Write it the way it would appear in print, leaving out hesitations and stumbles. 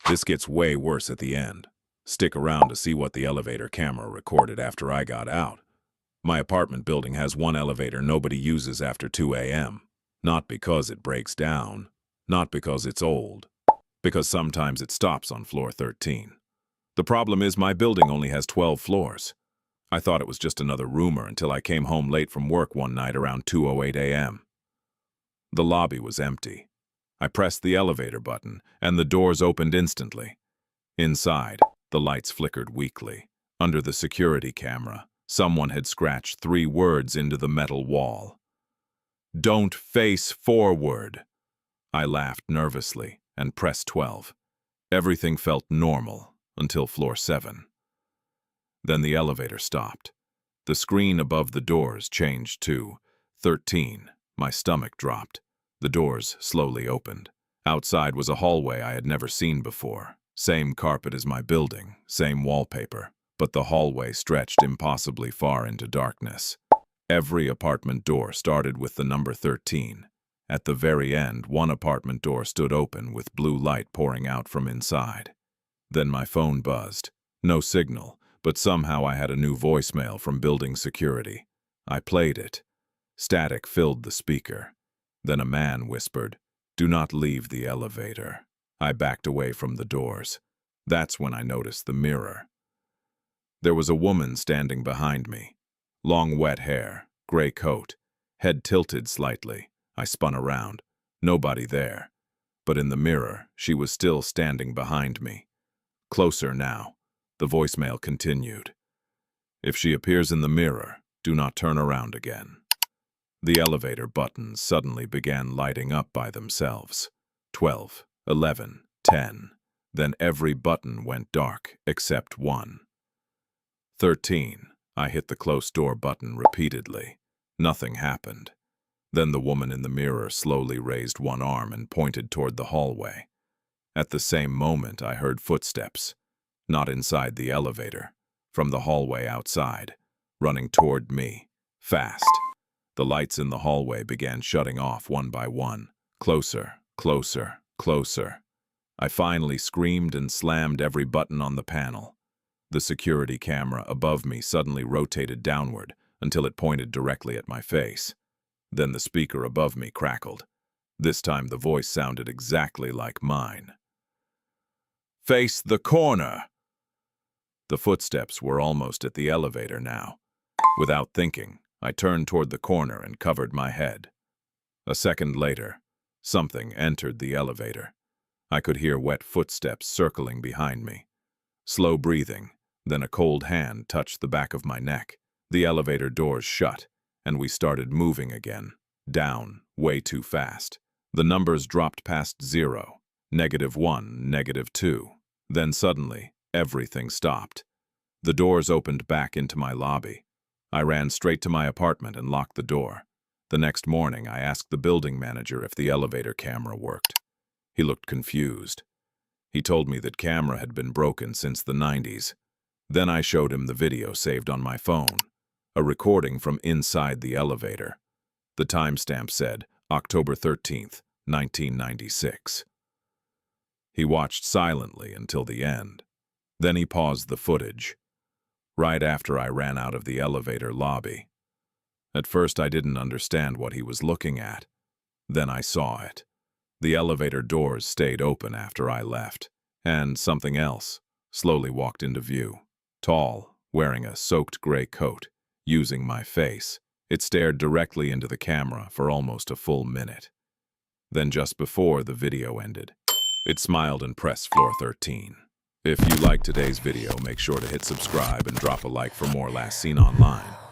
This gets way worse at the end. Stick around to see what the elevator camera recorded after I got out. My apartment building has one elevator nobody uses after 2 a.m. Not because it breaks down, not because it's old, because sometimes it stops on floor 13. The problem is my building only has 12 floors. I thought it was just another rumor until I came home late from work one night around 2:08 a.m. The lobby was empty. I pressed the elevator button, and the doors opened instantly. Inside, the lights flickered weakly. Under the security camera, someone had scratched 3 words into the metal wall. "Don't face forward." I laughed nervously and pressed 12. Everything felt normal until floor 7. Then the elevator stopped. The screen above the doors changed to 13. My stomach dropped. The doors slowly opened. Outside was a hallway I had never seen before. Same carpet as my building, same wallpaper, but the hallway stretched impossibly far into darkness. Every apartment door started with the number 13. At the very end, one apartment door stood open with blue light pouring out from inside. Then my phone buzzed. No signal, but somehow I had a new voicemail from building security. I played it. Static filled the speaker. Then a man whispered, "Do not leave the elevator." I backed away from the doors. That's when I noticed the mirror. There was a woman standing behind me. Long wet hair, gray coat, head tilted slightly. I spun around. Nobody there. But in the mirror, she was still standing behind me. Closer now. The voicemail continued. "If she appears in the mirror, do not turn around again." The elevator buttons suddenly began lighting up by themselves. 12, 11, 10. Then every button went dark except one. 13. I hit the close door button repeatedly. Nothing happened. Then the woman in the mirror slowly raised one arm and pointed toward the hallway. At the same moment, I heard footsteps. Not inside the elevator, from the hallway outside, running toward me, fast. The lights in the hallway began shutting off one by one. Closer, closer, closer. I finally screamed and slammed every button on the panel. The security camera above me suddenly rotated downward until it pointed directly at my face. Then the speaker above me crackled. This time the voice sounded exactly like mine. "Face the corner!" The footsteps were almost at the elevator now. Without thinking, I turned toward the corner and covered my head. A second later, something entered the elevator. I could hear wet footsteps circling behind me. Slow breathing, then a cold hand touched the back of my neck. The elevator doors shut, and we started moving again. Down, way too fast. The numbers dropped past 0, -1, -2. Then suddenly, everything stopped. The doors opened back into my lobby. I ran straight to my apartment and locked the door. The next morning, I asked the building manager if the elevator camera worked. He looked confused. He told me that camera had been broken since the 90s. Then I showed him the video saved on my phone, a recording from inside the elevator. The timestamp said October 13th, 1996. He watched silently until the end. Then he paused the footage, right after I ran out of the elevator lobby. At first I didn't understand what he was looking at. Then I saw it. The elevator doors stayed open after I left, and something else slowly walked into view. Tall, wearing a soaked gray coat, using my face. It stared directly into the camera for almost a full minute. Then just before the video ended, it smiled and pressed floor 13. If you liked today's video, make sure to hit subscribe and drop a like for more Last Seen Online.